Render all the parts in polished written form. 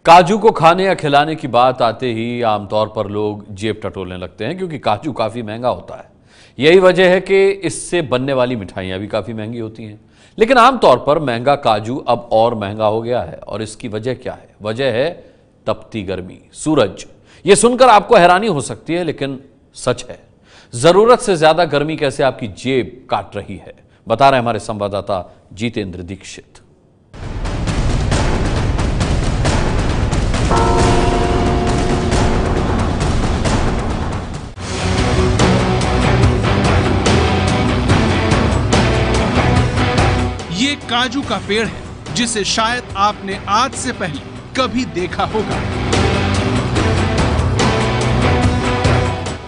काजू को खाने या खिलाने की बात आते ही आमतौर पर लोग जेब टटोलने लगते हैं क्योंकि काजू काफ़ी महंगा होता है। यही वजह है कि इससे बनने वाली मिठाइयाँ भी काफ़ी महंगी होती हैं। लेकिन आमतौर पर महंगा काजू अब और महंगा हो गया है और इसकी वजह क्या है? वजह है तपती गर्मी, सूरज। ये सुनकर आपको हैरानी हो सकती है लेकिन सच है। ज़रूरत से ज़्यादा गर्मी कैसे आपकी जेब काट रही है, बता रहे हमारे संवाददाता जितेंद्र दीक्षित। ये काजू का पेड़ है जिसे शायद आपने आज से पहले कभी देखा होगा।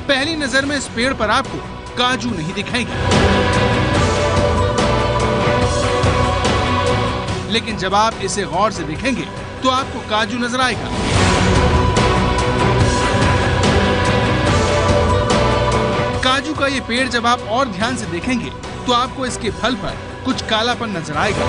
पहली नजर में इस पेड़ पर आपको काजू नहीं दिखाएंगे, लेकिन जब आप इसे गौर से देखेंगे तो आपको काजू नजर आएगा। काजू का ये पेड़ जब आप और ध्यान से देखेंगे तो आपको इसके फल पर कुछ कालापन नजर आएगा।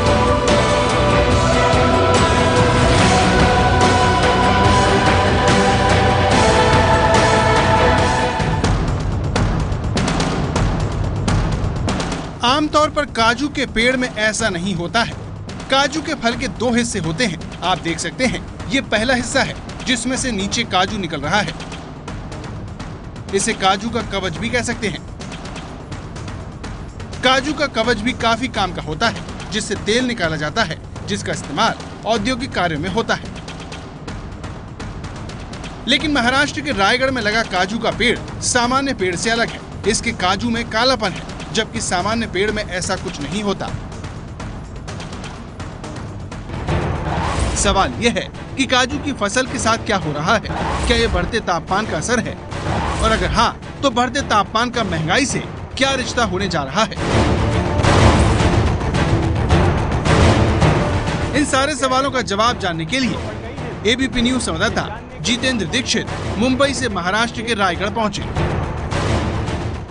आमतौर पर काजू के पेड़ में ऐसा नहीं होता है। काजू के फल के दो हिस्से होते हैं। आप देख सकते हैं, ये पहला हिस्सा है जिसमें से नीचे काजू निकल रहा है। इसे काजू का कवच भी कह सकते हैं। काजू का कवच भी काफी काम का होता है, जिससे तेल निकाला जाता है, जिसका इस्तेमाल औद्योगिक कार्यों में होता है। लेकिन महाराष्ट्र के रायगढ़ में लगा काजू का पेड़ सामान्य पेड़ से अलग है। इसके काजू में कालापन है, जबकि सामान्य पेड़ में ऐसा कुछ नहीं होता। सवाल यह है कि काजू की फसल के साथ क्या हो रहा है? क्या ये बढ़ते तापमान का असर है? और अगर हाँ, तो बढ़ते तापमान का महंगाई से क्या रिश्ता होने जा रहा है? इन सारे सवालों का जवाब जानने के लिए एबीपी न्यूज संवाददाता जितेंद्र दीक्षित मुंबई से महाराष्ट्र के रायगढ़ पहुंचे।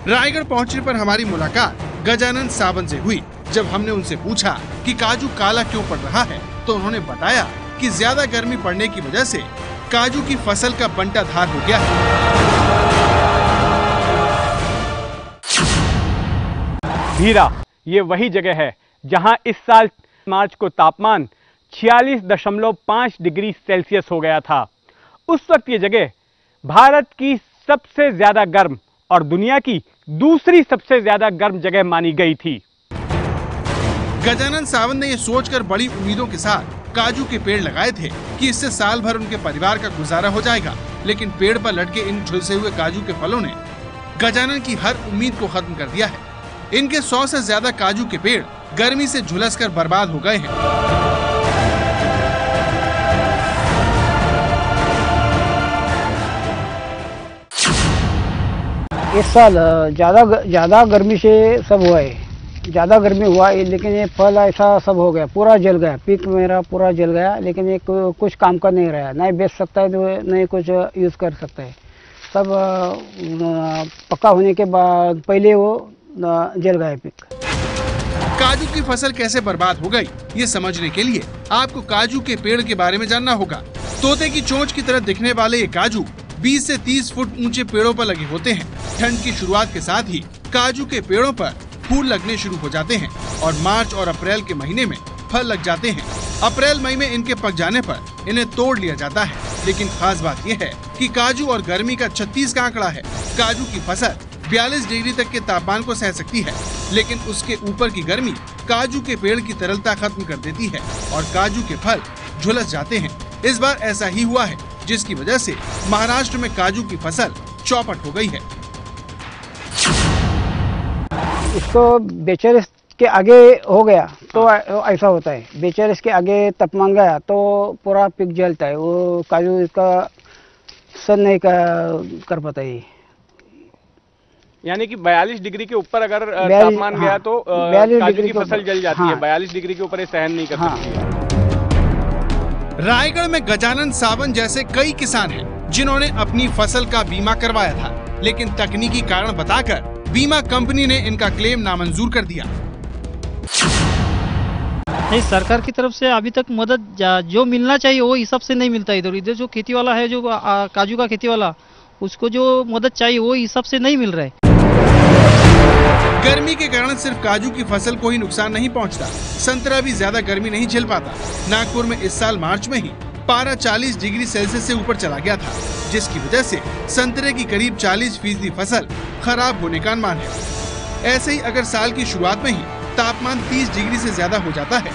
रायगढ़ पहुंचने पर हमारी मुलाकात गजानन सावंत से हुई। जब हमने उनसे पूछा कि काजू काला क्यों पड़ रहा है, तो उन्होंने बताया कि ज्यादा गर्मी पड़ने की वजह से काजू की फसल का बंटाधार हो गया है। भीरा ये वही जगह है जहां इस साल मार्च को तापमान 46.5 डिग्री सेल्सियस हो गया था। उस वक्त ये जगह भारत की सबसे ज्यादा गर्म और दुनिया की दूसरी सबसे ज्यादा गर्म जगह मानी गई थी। गजानन सावंत ने ये सोचकर बड़ी उम्मीदों के साथ काजू के पेड़ लगाए थे कि इससे साल भर उनके परिवार का गुजारा हो जाएगा। लेकिन पेड़ पर लटके इन झुलसे हुए काजू के फलों ने गजानन की हर उम्मीद को खत्म कर दिया है। इनके 100 से ज्यादा काजू के पेड़ गर्मी से झुलसकर बर्बाद हो गए हैं। इस साल ज्यादा गर्मी से सब हुआ है, ज्यादा गर्मी हुआ है, लेकिन ये फल ऐसा सब हो गया, पूरा जल गया। पीक मेरा पूरा जल गया, लेकिन ये कुछ काम का नहीं रहा, नहीं बेच सकता है तो नहीं कुछ यूज कर सकता है। सब पक्का होने के बाद पहले वो जल गया पीक। काजू की फसल कैसे बर्बाद हो गई, ये समझने के लिए आपको काजू के पेड़ के बारे में जानना होगा। तोते की चोंच की तरह दिखने वाले ये काजू 20 से 30 फुट ऊंचे पेड़ों पर लगे होते हैं। ठंड की शुरुआत के साथ ही काजू के पेड़ों पर फूल लगने शुरू हो जाते हैं और मार्च और अप्रैल के महीने में फल लग जाते हैं। अप्रैल मई में इनके पक जाने पर इन्हें तोड़ लिया जाता है। लेकिन खास बात यह है कि काजू और गर्मी का 36 का आंकड़ा है। काजू की फसल 42 डिग्री तक के तापमान को सह सकती है, लेकिन उसके ऊपर की गर्मी काजू के पेड़ की तरलता खत्म कर देती है और काजू के फल झुलस जाते हैं। इस बार ऐसा ही हुआ है, जिसकी वजह से महाराष्ट्र में काजू की फसल चौपट हो गई है। इसको बेचारे के आगे हो गया तो ऐसा होता है। बेचारे के आगे तापमान गया तो पूरा पीक जलता है। वो काजू इसका सर नहीं कर पाता है। यानी कि 42 डिग्री के ऊपर अगर तापमान गया तो काजू की फसल जल जाती है। 42 डिग्री के ऊपर ये सहन नहीं कर सकती है। रायगढ़ में गजानन सावंत जैसे कई किसान हैं जिन्होंने अपनी फसल का बीमा करवाया था, लेकिन तकनीकी कारण बताकर बीमा कंपनी ने इनका क्लेम नामंजूर कर दिया। नहीं, सरकार की तरफ से अभी तक मदद जो मिलना चाहिए वो हिसाब से नहीं मिलता। इधर इधर जो खेती वाला है, जो काजू का खेती वाला, उसको जो मदद चाहिए वो हिसाब से नहीं मिल रहा है। गर्मी के कारण सिर्फ काजू की फसल को ही नुकसान नहीं पहुंचता, संतरा भी ज्यादा गर्मी नहीं झेल पाता। नागपुर में इस साल मार्च में ही पारा 40 डिग्री सेल्सियस से ऊपर चला गया था, जिसकी वजह से संतरे की करीब 40% फसल खराब होने का अनुमान है। ऐसे ही अगर साल की शुरुआत में ही तापमान 30 डिग्री से ज्यादा हो जाता है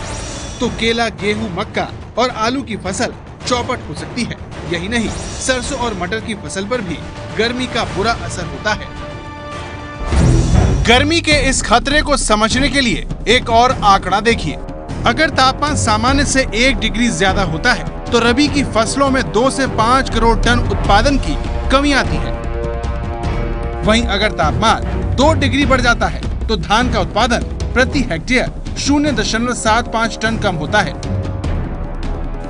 तो केला, गेहूं, मक्का और आलू की फसल चौपट हो सकती है। यही नहीं, सरसों और मटर की फसल पर भी गर्मी का बुरा असर होता है। गर्मी के इस खतरे को समझने के लिए एक और आंकड़ा देखिए। अगर तापमान सामान्य से 1 डिग्री ज्यादा होता है तो रबी की फसलों में 2 से 5 करोड़ टन उत्पादन की कमी आती है। वहीं अगर तापमान 2 डिग्री बढ़ जाता है तो धान का उत्पादन प्रति हेक्टेयर 0.75 टन कम होता है।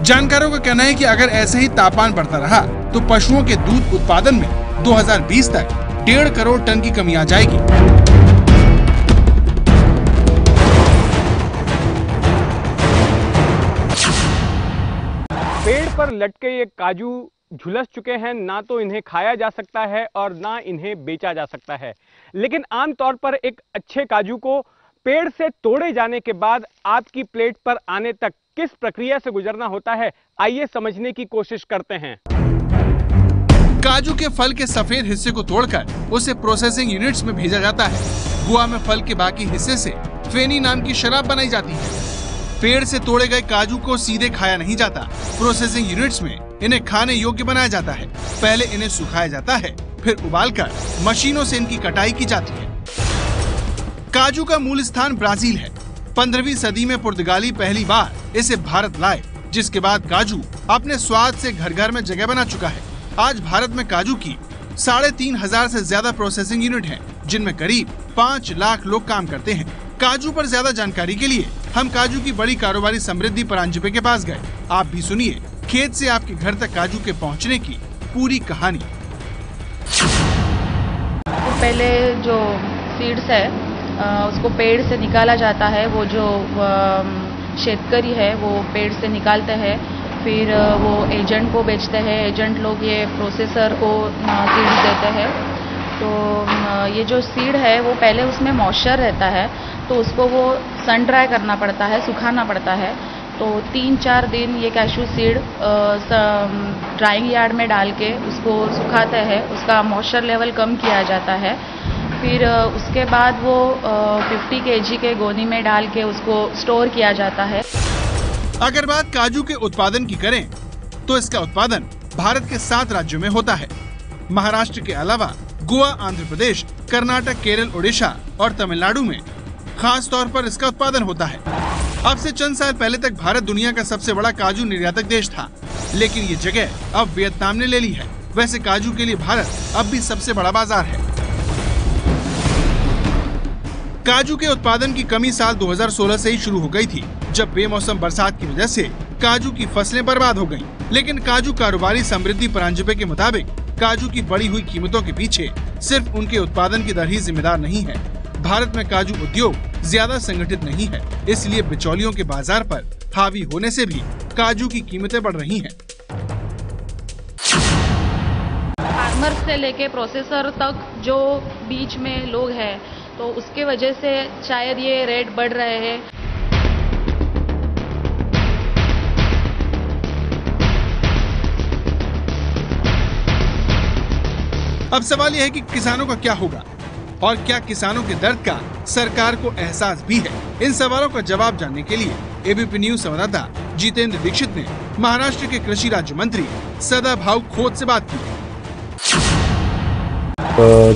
जानकारों का कहना है कि अगर ऐसे ही तापमान बढ़ता रहा तो पशुओं के दूध उत्पादन में 2020 तक 1.5 करोड़ टन की कमी आ जाएगी। पेड़ पर लटके ये काजू झुलस चुके हैं, ना तो इन्हें खाया जा सकता है और ना इन्हें बेचा जा सकता है। लेकिन आमतौर पर एक अच्छे काजू को पेड़ से तोड़े जाने के बाद आपकी प्लेट पर आने तक किस प्रक्रिया से गुजरना होता है, आइए समझने की कोशिश करते हैं। काजू के फल के सफेद हिस्से को तोड़कर उसे प्रोसेसिंग यूनिट्स में भेजा जाता है। गोवा में फल के बाकी हिस्से से फेनी नाम की शराब बनाई जाती है। पेड़ से तोड़े गए काजू को सीधे खाया नहीं जाता, प्रोसेसिंग यूनिट्स में इन्हें खाने योग्य बनाया जाता है। पहले इन्हें सुखाया जाता है, फिर उबालकर मशीनों से इनकी कटाई की जाती है। काजू का मूल स्थान ब्राजील है। 15वीं सदी में पुर्तगाली पहली बार इसे भारत लाए, जिसके बाद काजू अपने स्वाद से घर घर में जगह बना चुका है। आज भारत में काजू की 3,500 से ज्यादा प्रोसेसिंग यूनिट हैं, जिनमें करीब 5 लाख लोग काम करते हैं। काजू पर ज्यादा जानकारी के लिए हम काजू की बड़ी कारोबारी समृद्धि परांजपे के पास गए। आप भी सुनिए खेत से आपके घर तक काजू के पहुंचने की पूरी कहानी। पहले जो सीड्स है उसको पेड़ से निकाला जाता है। वो जो शेतकरी है वो पेड़ से निकालते हैं, फिर वो एजेंट को बेचते हैं। एजेंट लोग ये प्रोसेसर को सीड्स देते हैं। तो ये जो सीड है वो पहले उसमें मॉइस्चर रहता है, तो उसको वो सन ड्राई करना पड़ता है, सुखाना पड़ता है। तो 3-4 दिन ये कैशू सीड ड्राइंग यार्ड में डाल के उसको सुखाते हैं। उसका मॉइस्चर लेवल कम किया जाता है। फिर उसके बाद वो 50 kg के गोनी में डाल के उसको स्टोर किया जाता है। अगर बात काजू के उत्पादन की करें तो इसका उत्पादन भारत के 7 राज्यों में होता है। महाराष्ट्र के अलावा गोवा, आंध्र प्रदेश, कर्नाटक, केरल, ओडिशा और तमिलनाडु में खास तौर पर इसका उत्पादन होता है। अब से चंद साल पहले तक भारत दुनिया का सबसे बड़ा काजू निर्यातक देश था, लेकिन ये जगह अब वियतनाम ने ले ली है। वैसे काजू के लिए भारत अब भी सबसे बड़ा बाजार है। काजू के उत्पादन की कमी साल 2016 से ही शुरू हो गई थी, जब बेमौसम बरसात की वजह से काजू की फसलें बर्बाद हो गईं। लेकिन काजू कारोबारी समृद्धि परांजपे के मुताबिक काजू की बढ़ी हुई कीमतों के पीछे सिर्फ उनके उत्पादन की दर ही जिम्मेदार नहीं है। भारत में काजू उद्योग ज्यादा संगठित नहीं है, इसलिए बिचौलियों के बाजार पर हावी होने से भी काजू की कीमतें बढ़ रही हैं। फार्मर से लेके प्रोसेसर तक जो बीच में लोग हैं, तो उसके वजह से शायद ये रेट बढ़ रहे हैं। अब सवाल यह है कि किसानों का क्या होगा और क्या किसानों के दर्द का सरकार को एहसास भी है। इन सवालों का जवाब जानने के लिए एबीपी न्यूज संवाददाता जितेंद्र दीक्षित ने महाराष्ट्र के कृषि राज्य मंत्री सदाभाऊ खोत से बात की।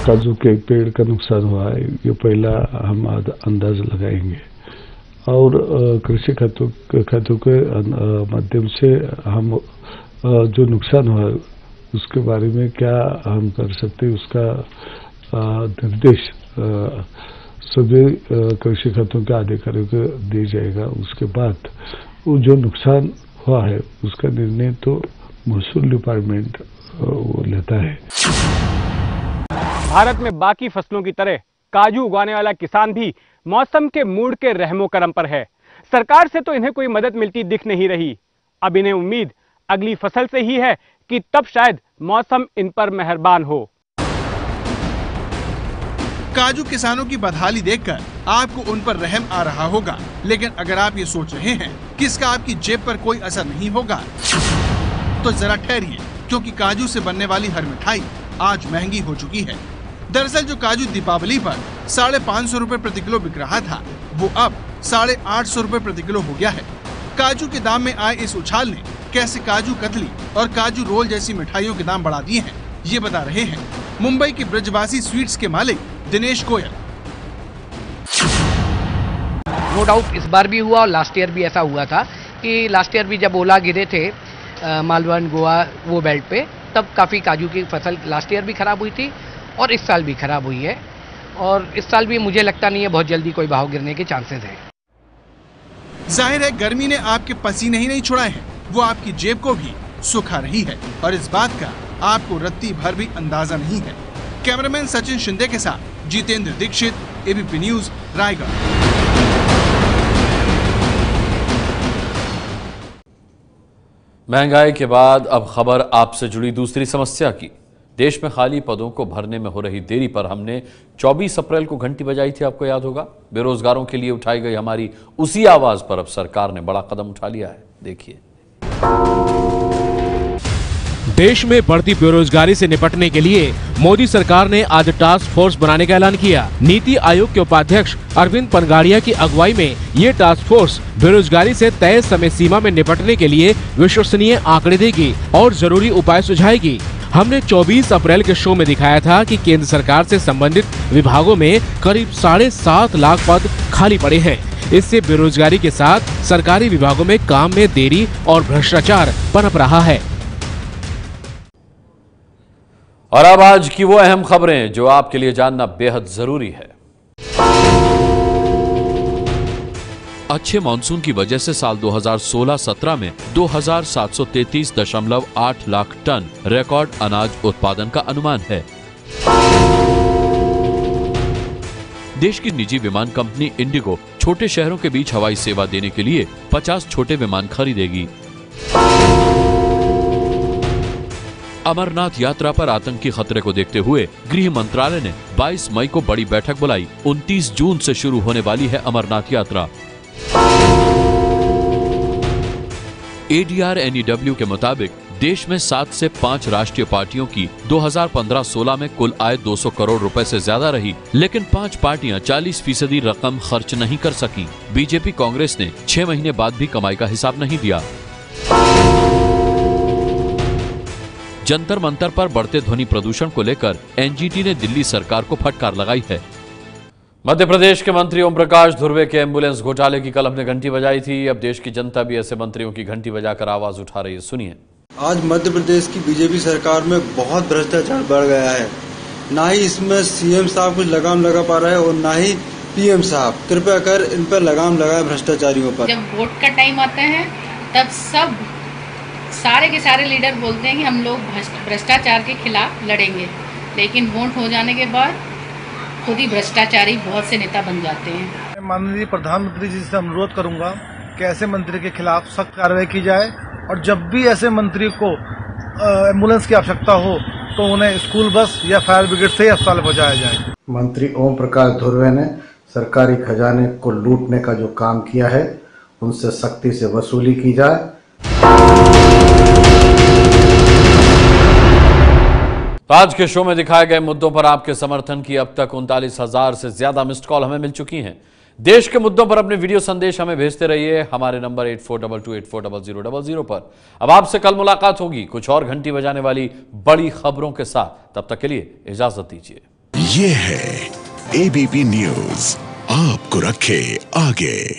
काजू के पेड़ का नुकसान हुआ है, ये पहला हम अंदाज लगाएंगे और कृषि खातों के माध्यम से हम जो नुकसान हुआ है उसके बारे में क्या हम कर सकते हैं, उसका निर्देश सभी कृषि खातों के अधिकारियों को दिया जाएगा। उसके बाद वो जो नुकसान हुआ है उसका निर्णय तो महसूल डिपार्टमेंट वो लेता है। भारत में बाकी फसलों की तरह काजू उगाने वाला किसान भी मौसम के मूड के रहमो करम पर है। सरकार से तो इन्हें कोई मदद मिलती दिख नहीं रही। अब इन्हें उम्मीद अगली फसल से ही है कि तब शायद मौसम इन पर मेहरबान हो। काजू किसानों की बदहाली देखकर आपको उन पर रहम आ रहा होगा, लेकिन अगर आप ये सोच रहे हैं कि इसका आपकी जेब पर कोई असर नहीं होगा तो जरा ठहरिए, क्योंकि काजू से बनने वाली हर मिठाई आज महंगी हो चुकी है। दरअसल जो काजू दीपावली पर 550 रुपए प्रति किलो बिक रहा था, वो अब 850 रुपए प्रति किलो हो गया है। काजू के दाम में आए इस उछाल ने कैसे काजू कतली और काजू रोल जैसी मिठाइयों के दाम बढ़ा दिए हैं, ये बता रहे हैं मुंबई के ब्रजवासी स्वीट्स के मालिक दिनेश गोयल। नो डाउट इस बार भी हुआ और लास्ट ईयर भी ऐसा हुआ था कि लास्ट ईयर भी जब ओला गिरे थे मालवन गोवा वो बेल्ट पे, तब काफ़ी काजू की फसल लास्ट ईयर भी खराब हुई थी और इस साल भी खराब हुई है। और इस साल भी मुझे लगता नहीं है बहुत जल्दी कोई भाव गिरने के चांसेस हैं। जाहिर है गर्मी ने आपके पसीने ही नहीं छुड़ाए हैं, वो आपकी जेब को भी सुखा रही है और इस बात का आपको रत्ती भर भी अंदाजा नहीं है। कैमरामैन सचिन शिंदे के साथ जितेंद्र दीक्षित, एबीपी न्यूज, रायगढ़। महंगाई के बाद अब खबर आपसे जुड़ी दूसरी समस्या की। देश में खाली पदों को भरने में हो रही देरी पर हमने 24 अप्रैल को घंटी बजाई थी, आपको याद होगा। बेरोजगारों के लिए उठाई गई हमारी उसी आवाज पर अब सरकार ने बड़ा कदम उठा लिया है, देखिए। देश में बढ़ती बेरोजगारी से निपटने के लिए मोदी सरकार ने आज टास्क फोर्स बनाने का ऐलान किया। नीति आयोग के उपाध्यक्ष अरविंद पनगाड़िया की अगुवाई में ये टास्क फोर्स बेरोजगारी से तय समय सीमा में निपटने के लिए विश्वसनीय आंकड़े देगी और जरूरी उपाय सुझाएगी। हमने 24 अप्रैल के शो में दिखाया था कि केंद्र सरकार से संबंधित विभागों में करीब 7.5 लाख पद खाली पड़े हैं। इससे बेरोजगारी के साथ सरकारी विभागों में काम में देरी और भ्रष्टाचार पनप रहा है। और अब आज की वो अहम खबरें जो आपके लिए जानना बेहद जरूरी है। अच्छे मानसून की वजह से साल 2016-17 में 2733.8 लाख टन रिकॉर्ड अनाज उत्पादन का अनुमान है। देश की निजी विमान कंपनी इंडिगो छोटे शहरों के बीच हवाई सेवा देने के लिए 50 छोटे विमान खरीदेगी। अमरनाथ यात्रा पर आतंकी खतरे को देखते हुए गृह मंत्रालय ने 22 मई को बड़ी बैठक बुलाई। 29 जून से शुरू होने वाली है अमरनाथ यात्रा। ADR-NEW के मुताबिक देश में 7 से 5 राष्ट्रीय पार्टियों की 2015-16 में कुल आय 200 करोड़ रुपए से ज्यादा रही, लेकिन 5 पार्टियां 40% रकम खर्च नहीं कर सकी। बीजेपी कांग्रेस ने 6 महीने बाद भी कमाई का हिसाब नहीं दिया। जंतर मंतर पर बढ़ते ध्वनि प्रदूषण को लेकर एनजीटी ने दिल्ली सरकार को फटकार लगाई है। मध्य प्रदेश के मंत्री ओम प्रकाश धुर्वे के एम्बुलेंस घोटाले की कल हमने घंटी बजाई थी। अब देश की जनता भी ऐसे मंत्रियों की घंटी बजाकर आवाज उठा रही है, सुनिए। आज मध्य प्रदेश की बीजेपी सरकार में बहुत भ्रष्टाचार बढ़ गया है। ना ही इसमें सीएम साहब कुछ लगाम लगा पा रहे हैं और ना ही पीएम साहब। कृपया कर इन पर लगाम लगाए भ्रष्टाचारियों पर। जब वोट का टाइम आता है तब सारे के सारे लीडर बोलते हैं कि हम लोग भ्रष्टाचार के खिलाफ लड़ेंगे, लेकिन वोट हो जाने के बाद खुद ही भ्रष्टाचारी बहुत से नेता बन जाते हैं। माननीय प्रधानमंत्री जी से अनुरोध करूंगा कि ऐसे मंत्री के खिलाफ सख्त कार्रवाई की जाए और जब भी ऐसे मंत्री को एम्बुलेंस की आवश्यकता हो तो उन्हें स्कूल बस या फायर ब्रिगेड से अस्पताल पहुंचाया जाए। मंत्री ओम प्रकाश धुर्वे ने सरकारी खजाने को लूटने का जो काम किया है उनसे सख्ती से वसूली की जाए। आज के शो में दिखाए गए मुद्दों पर आपके समर्थन की अब तक 39,000 से ज्यादा मिस्ड कॉल हमें मिल चुकी हैं। देश के मुद्दों पर अपने वीडियो संदेश हमें भेजते रहिए हमारे नंबर 8422840000 पर। अब आपसे कल मुलाकात होगी कुछ और घंटी बजाने वाली बड़ी खबरों के साथ। तब तक के लिए इजाजत दीजिए। ये है एबीपी न्यूज, आपको रखे आगे।